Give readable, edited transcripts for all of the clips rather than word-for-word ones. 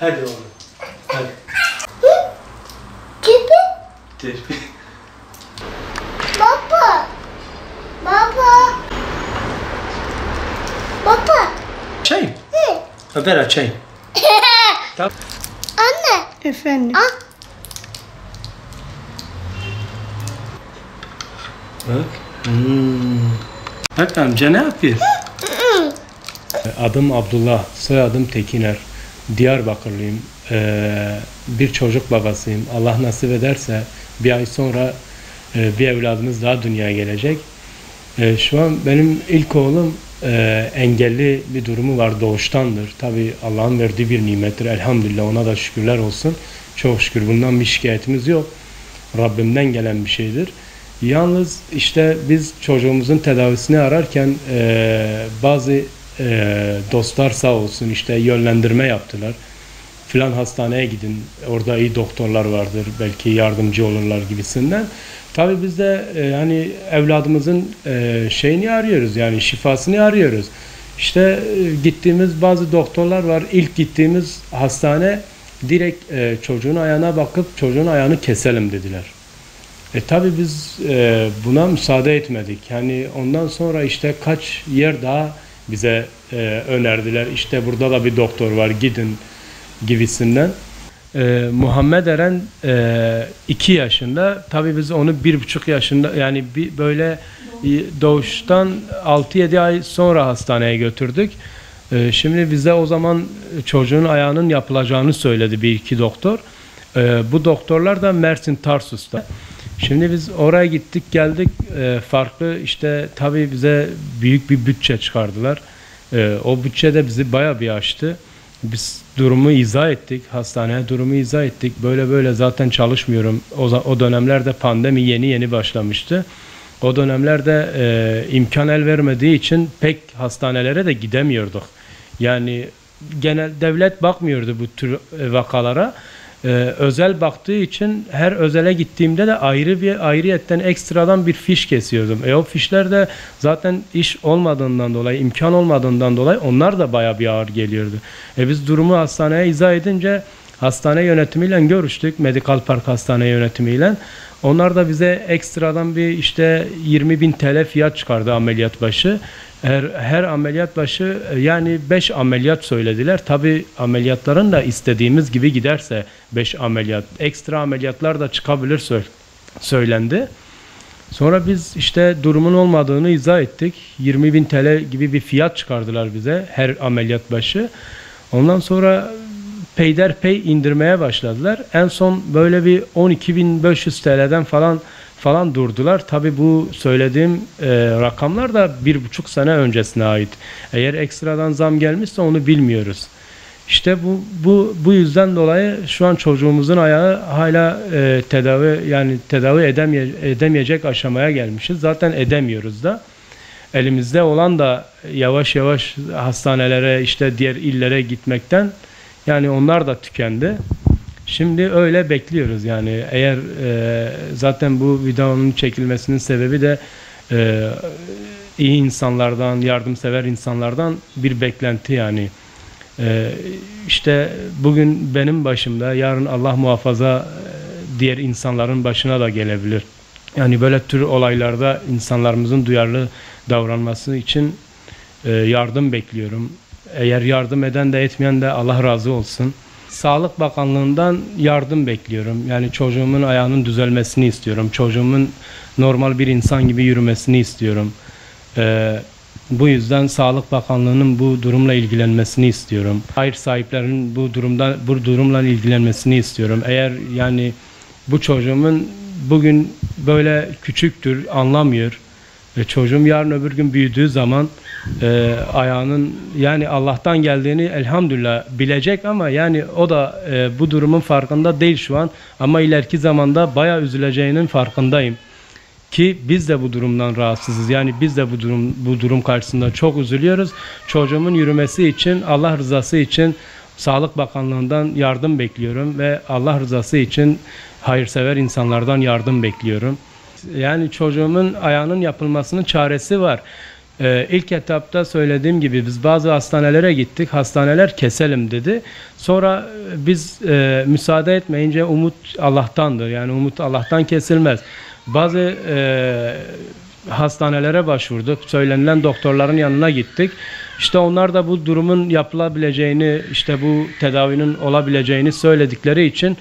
Hadi oğlum. Hadi. Gibi. Terfi. Baba. Baba. Baba. Çay. Ver açayım. Tamam. Anne. Efendim. Al. Bak. Bak amca ne yapıyor? Adım Abdullah, soyadım Tekiner. Diyarbakırlıyım. Bir çocuk babasıyım. Allah nasip ederse bir ay sonra bir evladımız daha dünyaya gelecek. Şu an benim ilk oğlum engelli bir durumu var, doğuştandır. Tabii Allah'ın verdiği bir nimettir. Elhamdülillah, ona da şükürler olsun. Çok şükür bundan bir şikayetimiz yok. Rabbimden gelen bir şeydir. Yalnız işte biz çocuğumuzun tedavisini ararken bazı dostlar sağ olsun işte yönlendirme yaptılar. Filan hastaneye gidin, orada iyi doktorlar vardır, belki yardımcı olurlar gibisinden. Tabii biz de yani evladımızın şeyini arıyoruz, yani şifasını arıyoruz. İşte gittiğimiz bazı doktorlar var. İlk gittiğimiz hastane direkt çocuğun ayağına bakıp çocuğun ayağını keselim dediler. Tabii biz buna müsaade etmedik. Yani ondan sonra işte kaç yer daha bize önerdiler. İşte burada da bir doktor var, gidin gibisinden. Muhammed Eren 2 yaşında. Tabii biz onu 1,5 yaşında, yani böyle doğuştan 6-7 ay sonra hastaneye götürdük. Şimdi bize o zaman çocuğun ayağının yapılacağını söyledi bir iki doktor. Bu doktorlar da Mersin Tarsus'ta. Şimdi biz oraya gittik geldik, farklı işte tabii bize büyük bir bütçe çıkardılar. O bütçe de bizi bayağı bir aştı. Biz durumu izah ettik, hastaneye durumu izah ettik. Böyle zaten çalışmıyorum. O dönemlerde pandemi yeni başlamıştı. O dönemlerde imkan el vermediği için pek hastanelere de gidemiyorduk. Yani genel devlet bakmıyordu bu tür vakalara. Özel baktığı için her özele gittiğimde de ayrıyetten ekstradan bir fiş kesiyordum. O fişler de zaten iş olmadığından dolayı, imkan olmadığından dolayı onlar da bayağı bir ağır geliyordu. Biz durumu hastaneye izah edince hastane yönetimiyle görüştük. Medikal Park hastane yönetimiyle. Onlar da bize ekstradan bir işte 20.000 TL fiyat çıkardı ameliyat başı. Her ameliyat başı yani 5 ameliyat söylediler. Tabi ameliyatların da istediğimiz gibi giderse 5 ameliyat. Ekstra ameliyatlar da çıkabilir söylendi. Sonra biz işte durumun olmadığını izah ettik. 20.000 TL gibi bir fiyat çıkardılar bize her ameliyat başı. Ondan sonra peyderpey indirmeye başladılar. En son böyle bir 12.500 TL'den falan durdular. Tabii bu söylediğim rakamlar da 1,5 sene öncesine ait. Eğer ekstradan zam gelmişse onu bilmiyoruz. İşte bu yüzden dolayı şu an çocuğumuzun ayağı hala tedavi edemeyecek aşamaya gelmişiz. Zaten edemiyoruz da. Elimizde olan da yavaş yavaş hastanelere, işte diğer illere gitmekten, yani onlar da tükendi. Şimdi öyle bekliyoruz yani. Eğer zaten bu videonun çekilmesinin sebebi de iyi insanlardan, yardımsever insanlardan bir beklenti yani. İşte bugün benim başımda, yarın Allah muhafaza diğer insanların başına da gelebilir. Yani böyle tür olaylarda insanlarımızın duyarlı davranması için yardım bekliyorum. Eğer yardım eden de etmeyen de Allah razı olsun. Sağlık Bakanlığı'ndan yardım bekliyorum. Yani çocuğumun ayağının düzelmesini istiyorum. Çocuğumun normal bir insan gibi yürümesini istiyorum. Bu yüzden Sağlık Bakanlığı'nın bu durumla ilgilenmesini istiyorum. Hayır sahiplerinin bu durumla ilgilenmesini istiyorum. Eğer yani bu çocuğumun bugün böyle küçüktür, anlamıyor. Çocuğum yarın öbür gün büyüdüğü zaman ayağının yani Allah'tan geldiğini elhamdülillah bilecek, ama yani o da bu durumun farkında değil şu an, ama ileriki zamanda bayağı üzüleceğinin farkındayım ki biz de bu durumdan rahatsızız. Yani biz de bu durum karşısında çok üzülüyoruz. Çocuğumun yürümesi için, Allah rızası için Sağlık Bakanlığı'ndan yardım bekliyorum ve Allah rızası için hayırsever insanlardan yardım bekliyorum. Yani çocuğumun ayağının yapılmasının çaresi var. İlk etapta söylediğim gibi biz bazı hastanelere gittik. Hastaneler keselim dedi. Sonra biz müsaade etmeyince umut Allah'tandır. Yani umut Allah'tan kesilmez. Bazı hastanelere başvurduk. Söylenilen doktorların yanına gittik. İşte onlar da bu durumun yapılabileceğini, işte bu tedavinin olabileceğini söyledikleri için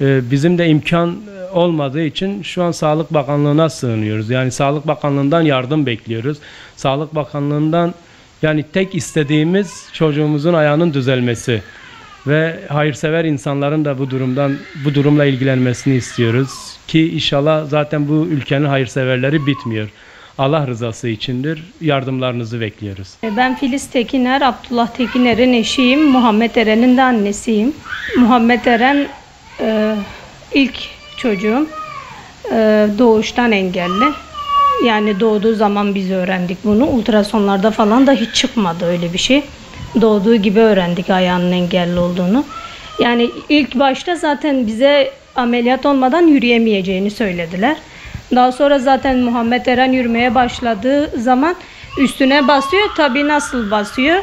bizim de imkan olmadığı için şu an Sağlık Bakanlığı'na sığınıyoruz. Yani Sağlık Bakanlığı'ndan yardım bekliyoruz. Sağlık Bakanlığı'ndan yani tek istediğimiz çocuğumuzun ayağının düzelmesi ve hayırsever insanların da bu durumla ilgilenmesini istiyoruz ki inşallah zaten bu ülkenin hayırseverleri bitmiyor. Allah rızası içindir. Yardımlarınızı bekliyoruz. Ben Filiz Tekiner, Abdullah Tekiner'in eşiyim. Muhammed Eren'in de annesiyim. Muhammed Eren ilk çocuğum. Doğuştan engelli. Yani doğduğu zaman biz öğrendik bunu. Ultrasonlarda falan da hiç çıkmadı öyle bir şey. Doğduğu gibi öğrendik ayağının engelli olduğunu. Yani ilk başta zaten bize ameliyat olmadan yürüyemeyeceğini söylediler. Daha sonra zaten Muhammed Eren yürümeye başladığı zaman üstüne basıyor. Tabii nasıl basıyor?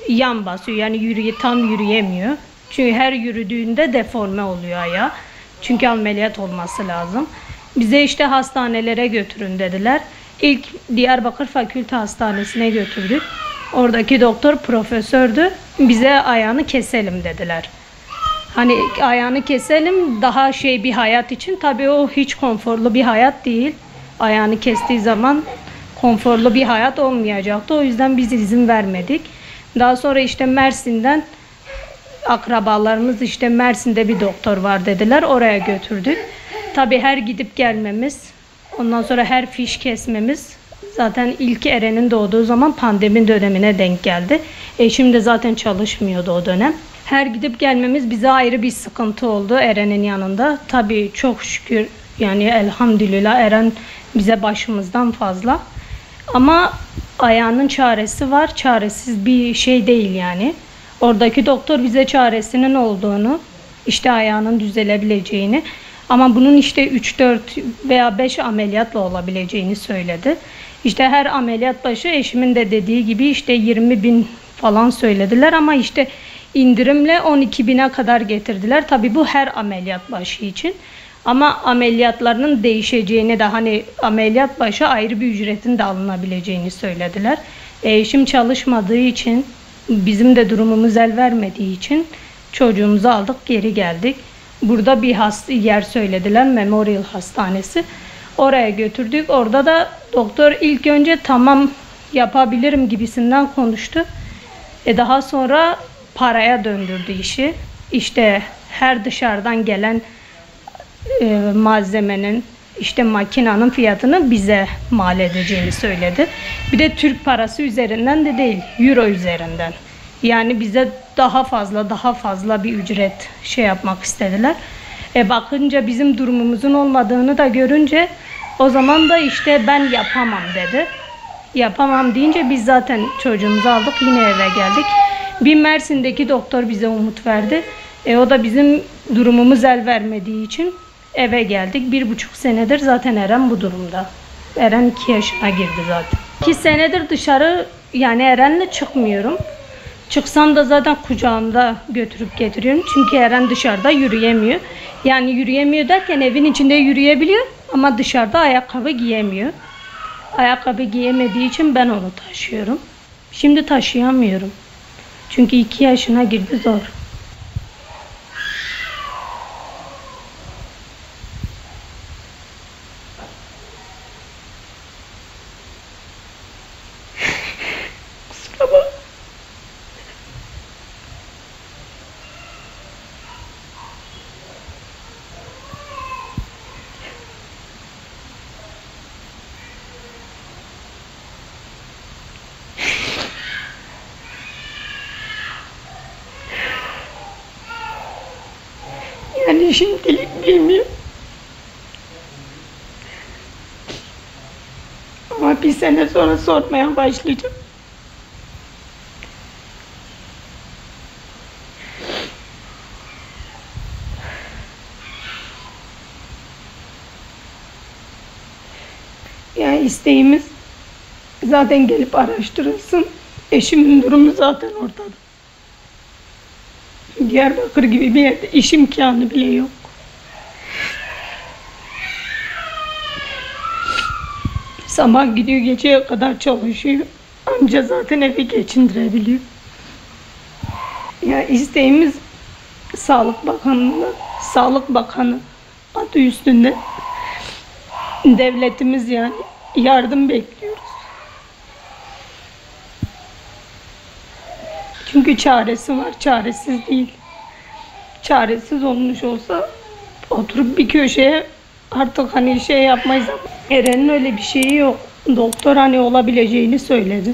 Yan basıyor. Yani tam yürüyemiyor. Çünkü her yürüdüğünde deforme oluyor ayağı. Çünkü ameliyat olması lazım. Bize işte hastanelere götürün dediler. İlk Diyarbakır Fakülte Hastanesi'ne götürdük. Oradaki doktor profesördü. Bize ayağını keselim dediler. Hani ayağını keselim daha bir hayat için. Tabii o hiç konforlu bir hayat değil. Ayağını kestiği zaman konforlu bir hayat olmayacaktı. O yüzden biz izin vermedik. Daha sonra işte Mersin'den akrabalarımız işte Mersin'de bir doktor var dediler. Oraya götürdük. Tabii her gidip gelmemiz, ondan sonra her fiş kesmemiz zaten ilk Eren'in doğduğu zaman pandemi dönemine denk geldi. Eşim de zaten çalışmıyordu o dönem. Her gidip gelmemiz bize ayrı bir sıkıntı oldu Eren'in yanında. Tabii çok şükür yani elhamdülillah Eren bize başımızdan fazla. Ama ayağının çaresi var. Çaresiz bir şey değil yani. Oradaki doktor bize çaresinin olduğunu, işte ayağının düzelebileceğini ama bunun işte 3-4 veya 5 ameliyatla olabileceğini söyledi. İşte her ameliyat başı eşimin de dediği gibi işte 20.000 falan söylediler ama işte indirimle 12.000'e kadar getirdiler. Tabii bu her ameliyat başı için. Ama ameliyatlarının değişeceğini de hani ameliyat başı ayrı bir ücretin de alınabileceğini söylediler. Eşim çalışmadığı için bizim de durumumuz el vermediği için çocuğumuzu aldık geri geldik. Burada bir yer söylediler, Memorial Hastanesi. Oraya götürdük. Orada da doktor ilk önce tamam yapabilirim gibisinden konuştu. Daha sonra paraya döndürdü işi. İşte her dışarıdan gelen malzemenin, işte makinanın fiyatını bize mal edeceğini söyledi. Bir de Türk parası üzerinden de değil, euro üzerinden. Yani bize daha fazla bir ücret yapmak istediler. Bakınca bizim durumumuzun olmadığını da görünce o zaman da işte ben yapamam dedi. Yapamam deyince biz zaten çocuğumuzu aldık yine eve geldik. Bir Mersin'deki doktor bize umut verdi. O da bizim durumumuz el vermediği için eve geldik. 1,5 senedir zaten Eren bu durumda. Eren 2 yaşına girdi zaten. 2 senedir dışarı yani Eren'le çıkmıyorum. Çıksam da zaten kucağımda götürüp getiriyorum. Çünkü Eren dışarıda yürüyemiyor. Yani yürüyemiyor derken evin içinde yürüyebiliyor ama dışarıda ayakkabı giyemiyor. Ayakkabı giyemediği için ben onu taşıyorum. Şimdi taşıyamıyorum. Çünkü 2 yaşına girdi zor. Kusura bakma. Yani şimdilik bilmiyorum. Ama bir sene sonra sormaya başlayacağım. Yani isteğimiz Zaten gelip araştırılsın. Eşimin durumu zaten ortada. Diyarbakır gibi bir yerde iş imkanı bile yok. Sabah gidiyor, geceye kadar çalışıyor. Anca zaten evi geçindirebiliyor. Ya isteğimiz Sağlık Bakanı adı üstünde devletimiz, yani yardım bekliyoruz. Çünkü çaresi var, çaresiz değil. Çaresiz olmuş olsa oturup bir köşeye artık hani şey yapmayız ama Eren'in öyle bir şeyi yok. Doktor hani olabileceğini söyledi.